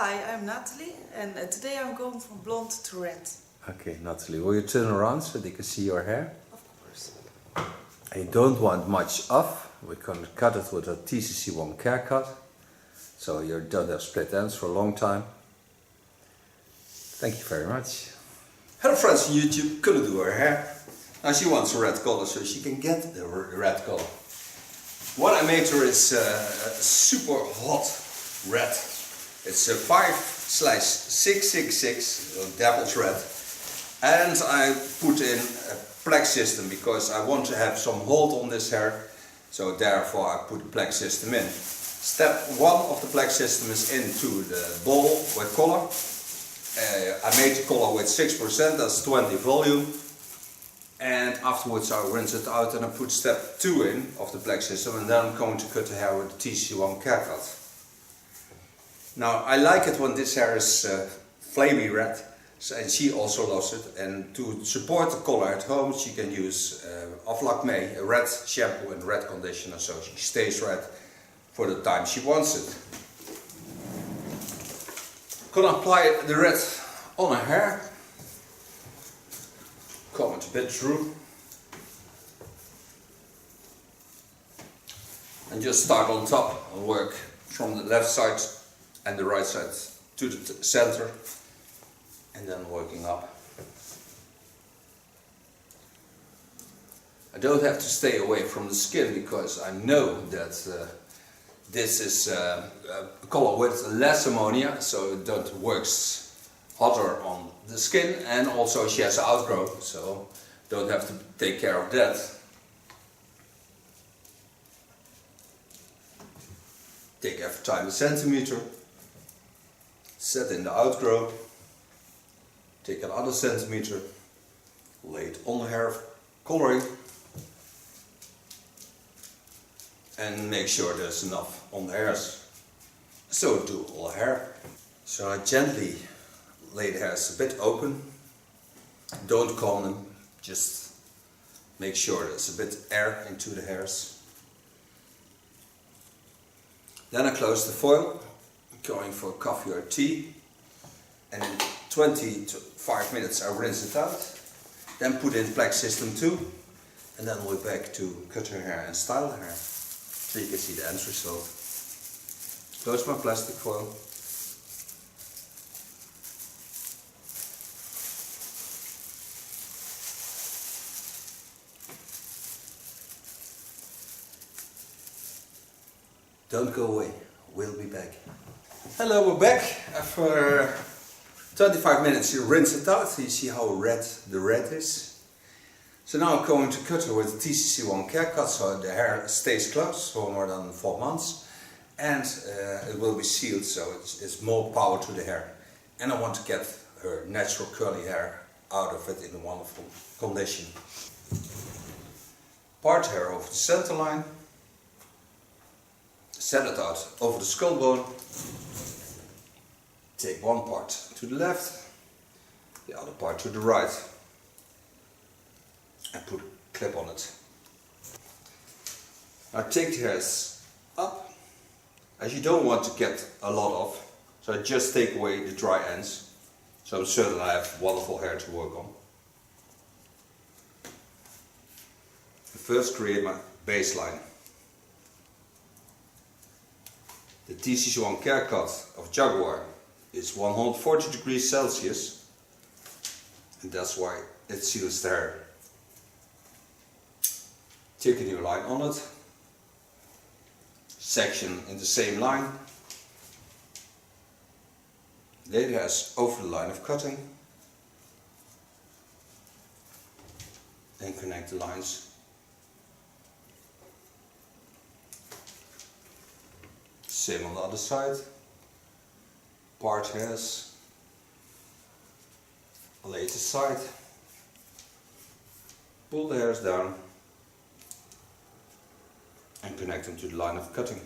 Hi, I'm Nathalie and today I'm going from blonde to red. Okay, Nathalie, will you turn around so they can see your hair? Of course. And you don't want much off. We're going to cut it with a TCC1 care cut. So you don't have split ends for a long time. Thank you very much. Hello friends on YouTube, gonna do her hair. Now she wants a red color so she can get the red color. What I made her is a super hot red. It's a 5/666 devil's red. And I put in a black system because I want to have some hold on this hair. So therefore I put a black system in. Step 1 of the black system is into the bowl with color. I made the color with 6%, that's 20 volume. And afterwards I rinse it out and I put step 2 in of the black system, and then I'm going to cut the hair with the TCC1 care cut. Now I like it when this hair is flamey red, so, and she also loves it. And to support the color at home she can use Aflac May, a red shampoo and red conditioner, so she stays red for the time she wants it. Gonna apply the red on her hair. Comb it a bit through. And just start on top and work from the left side and the right side to the center. And then working up. I don't have to stay away from the skin because I know that this is a color with less ammonia, so it don't works hotter on the skin, and also she has outgrowth, so don't have to take care of that. Take every time a centimeter, set in the outgrowth, take another centimeter, lay it on the hair coloring, and make sure there's enough on the hairs. So do all the hair. So I gently lay the hairs a bit open. Don't comb them, just make sure there's a bit air into the hairs. Then I close the foil, going for coffee or tea, and in 20 to 5 minutes I rinse it out. Then put in black system 2, and then we're back to cut her hair and style the hair. So you can see the end result. Close my plastic foil. Don't go away, we'll be back. Hello, we're back. After 25 minutes you rinse it out, you see how red the red is. So now I'm going to cut her with a TCC1 care cut so the hair stays close for more than 4 months. And it will be sealed, so it's more power to the hair. And I want to get her natural curly hair out of it in a wonderful condition. Part hair over the center line. Set it out over the skull bone. Take one part to the left, the other part to the right, and put a clip on it. Now take the hairs up, as you don't want to get a lot of, so I just take away the dry ends, so I'm certain I have wonderful hair to work on. First create my baseline. The TCC1 care cut of Jaguar is 140 degrees Celsius, and that's why it seals the hair. Take a new line on it, section in the same line, lay the hairs over the line of cutting, and connect the lines. Same on the other side. Part hairs, lay it aside, pull the hairs down and connect them to the line of cutting.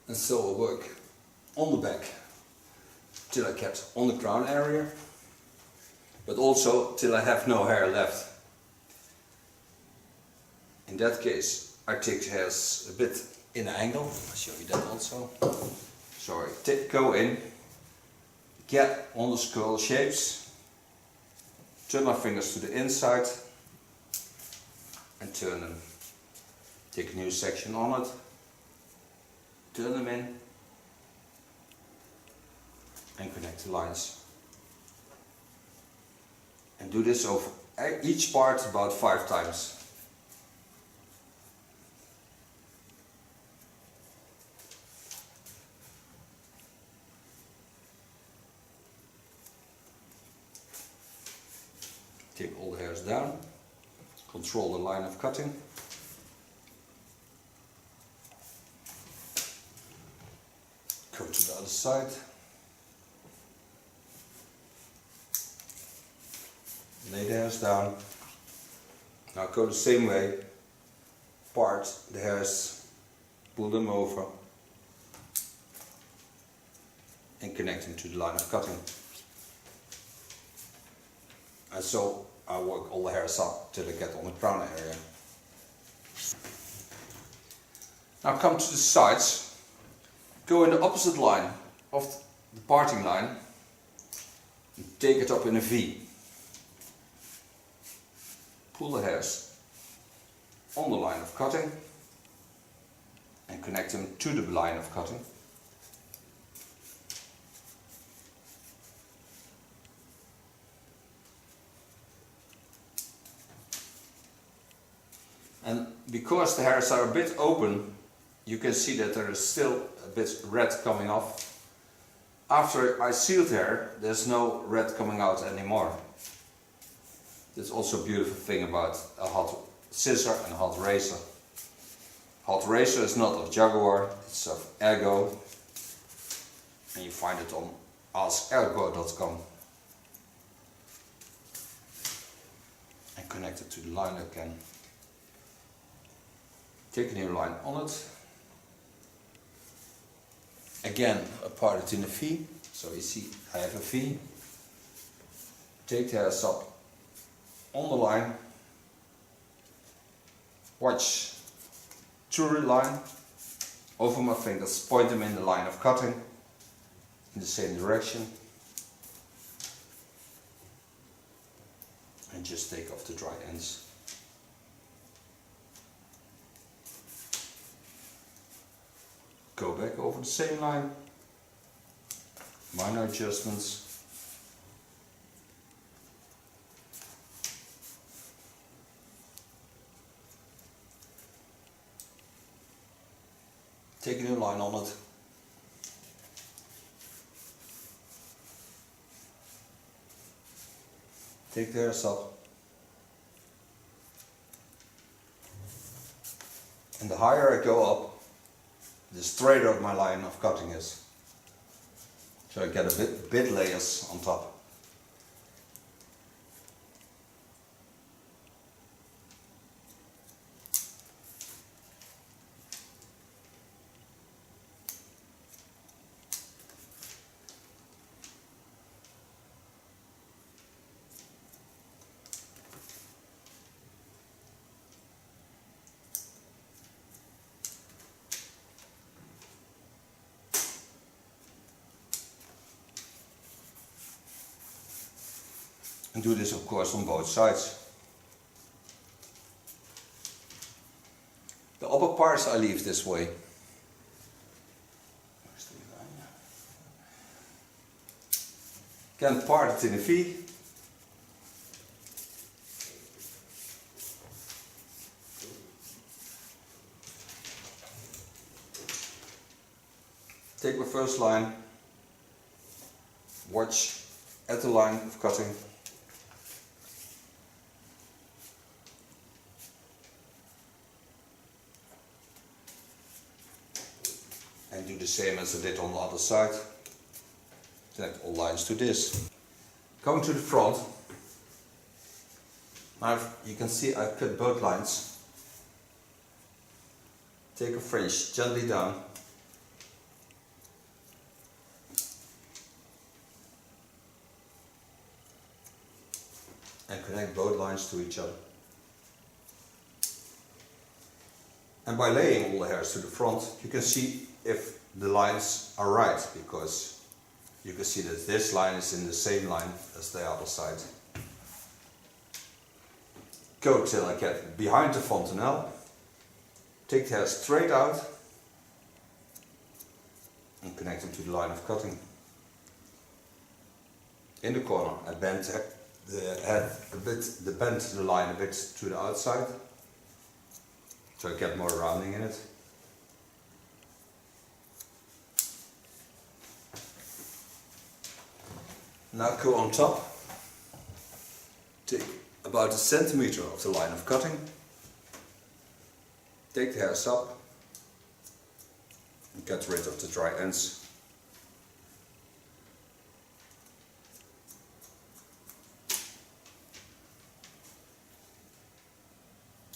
And so will work on the back till I get on the crown area, but also till I have no hair left. In that case I take the hairs a bit in an angle, I'll show you that also. So I go in, get on the skull shapes, turn my fingers to the inside and turn them. Take a new section on it, turn them in and connect the lines. And do this over each part about 5 times. Take all the hairs down, control the line of cutting. Go to the other side. Lay the hairs down. Now go the same way. Part the hairs, pull them over and connect them to the line of cutting. And so I work all the hairs up till I get on the crown area. Now come to the sides. Go in the opposite line of the parting line and take it up in a V. Pull the hairs on the line of cutting and connect them to the line of cutting. And because the hairs are a bit open, you can see that there is still a bit red coming off. After I sealed hair, there's no red coming out anymore. That's also a beautiful thing about a hot scissor and a hot razor. Hot razor is not of Jaguar, it's of Ergo. And you find it on askergo.com. And connect it to the line again. Take a new line on it. Again, I part it in a V. So you see I have a V. Take the hairs up on the line. Watch through the line. Over my fingers, point them in the line of cutting. In the same direction. And just take off the dry ends. Go back over the same line, minor adjustments. Take a new line on it. Take the hairs up. And the higher I go up, the straighter my line of cutting is. So I get a bit layers on top. And do this of course on both sides. The upper parts I leave this way. Again, part it in a V. Take my first line, watch at the line of cutting. And do the same as I did on the other side. Connect all lines to this. Going to the front. Now you can see I cut both lines. Take a fringe gently down. and connect both lines to each other. And by laying all the hairs to the front, you can see if the lines are right, because you can see that this line is in the same line as the other side. Go till I get behind the fontanelle, take the hair straight out and connect them to the line of cutting. In the corner I bend the head a bit, bend the line a bit to the outside, so I get more rounding in it. Now go on top, take about 1 centimeter of the line of cutting, take the hairs up and get rid of the dry ends.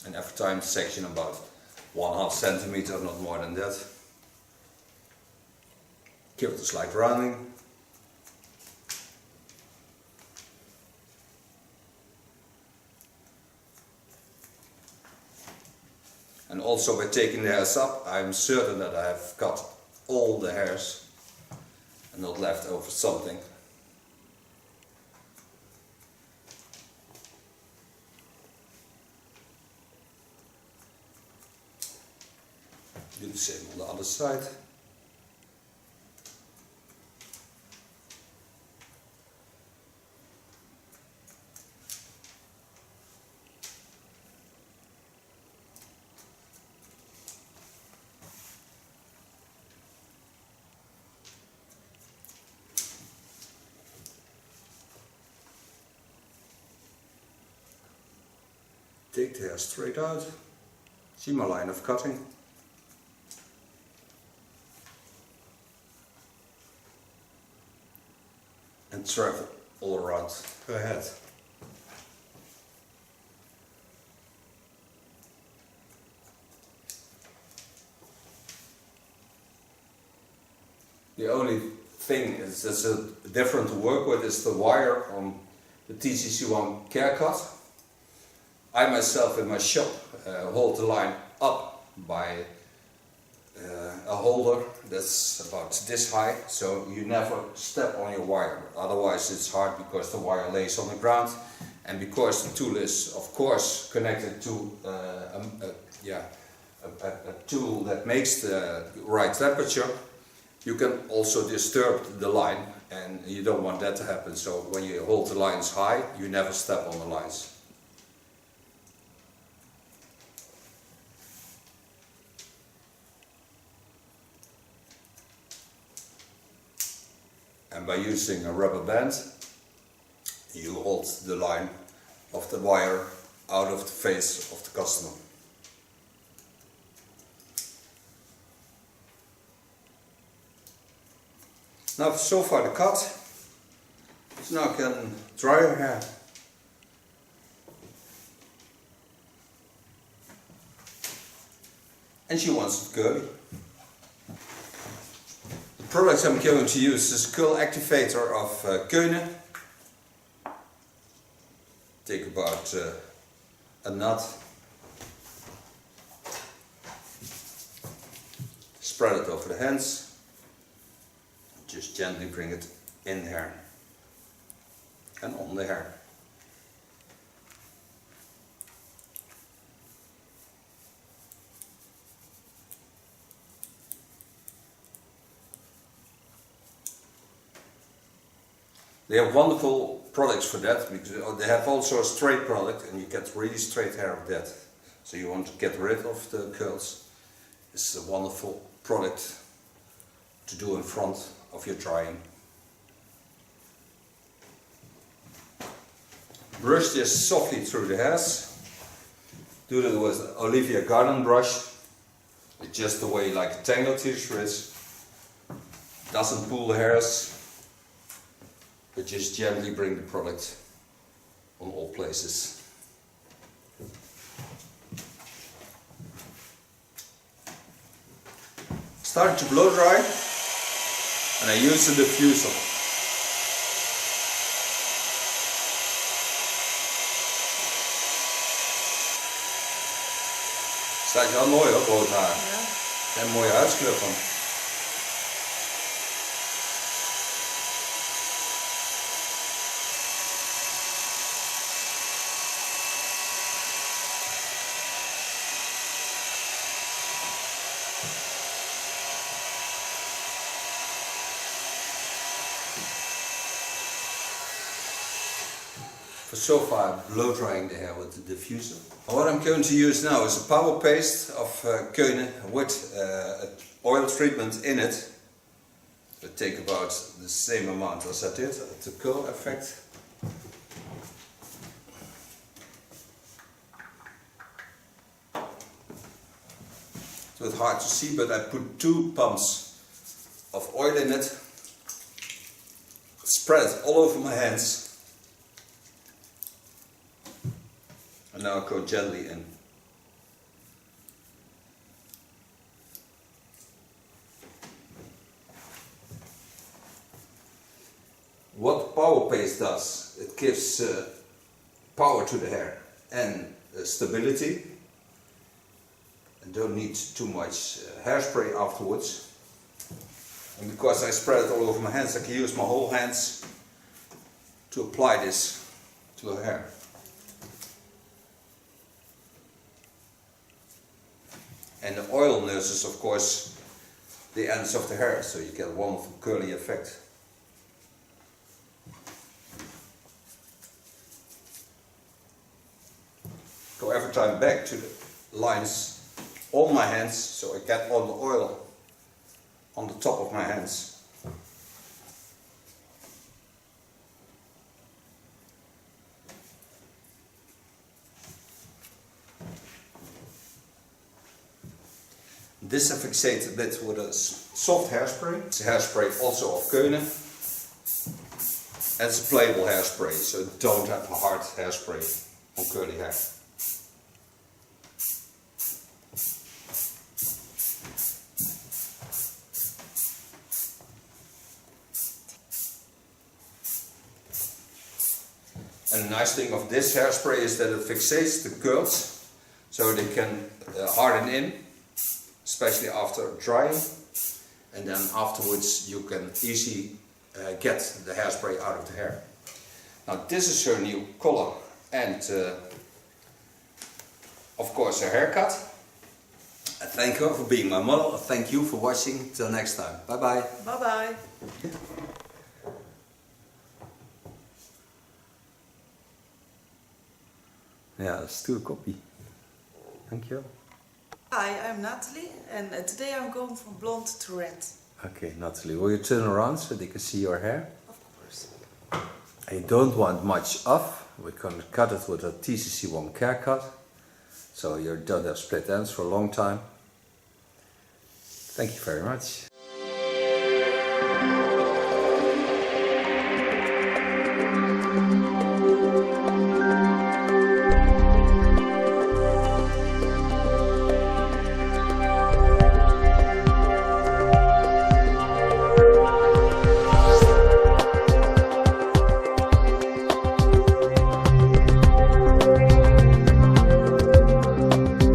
And every time section about 1/2 centimeter, not more than that. Give it a slight rounding. And also by taking the hairs up, I'm certain that I have cut all the hairs and not left over something. Do the same on the other side. Take the hair straight out, see my line of cutting. And travel all around her head. The only thing is that's different to work with is the wire on the TCC1 care cut. I myself in my shop hold the line up by a holder that's about this high, so you never step on your wire. Otherwise it's hard because the wire lays on the ground, and because the tool is of course connected to a tool that makes the right temperature, you can also disturb the line, and you don't want that to happen. So when you hold the lines high, you never step on the lines. And by using a rubber band, you hold the line of the wire out of the face of the customer. Now so far the cut, so now I can dry her hair. And she wants it curly. The product I'm going to use is curl activator of Keunen. Take about a knot, spread it over the hands, just gently bring it in here and on the hair. They have wonderful products for that, because they have also a straight product and you get really straight hair with that. So you want to get rid of the curls. It's a wonderful product to do in front of your drying. Brush this softly through the hairs. Do that with an Olivia Garden brush. It's just the way like a tangle tissue is. Doesn't pull the hairs. But just gently bring the product on all places. Start to blow dry, and I use a diffuser. Staat je wel mooi hoor, rood haar. Ja. En een mooie huidskleur van. So far blow drying the hair with the diffuser. What I'm going to use now is a power paste of Keunen with oil treatment in it. I take about the same amount as I did at the curl effect. So it's hard to see, but I put 2 pumps of oil in it, spread it all over my hands. And now I go gently in. What power paste does, it gives power to the hair and stability. And don't need too much hairspray afterwards. And because I spread it all over my hands, I can use my whole hands to apply this to the hair. And the oil nurses, of course, the ends of the hair, so you get a wonderful curly effect. Go every time back to the lines on my hands, so I get all the oil on the top of my hands. Disinfectate a bit with a soft hairspray. It's a hairspray also of Keunen. And it's a playable hairspray, so don't have a hard hairspray on curly hair. And the nice thing of this hairspray is that it fixates the curls so they can harden in, especially after drying, and then afterwards you can easily get the hairspray out of the hair. Now this is her new color and of course her haircut. I thank her for being my model. I thank you for watching. Till next time. Bye bye. Bye bye. Ja, dat is stoere koppie. Dankjewel. Hi, I'm Nathalie and today I'm going from blonde to red. Okay, Nathalie, will you turn around so they can see your hair? Of course. And you don't want much off. We're going to cut it with a TCC1 care cut. So you don't have split ends for a long time. Thank you very much.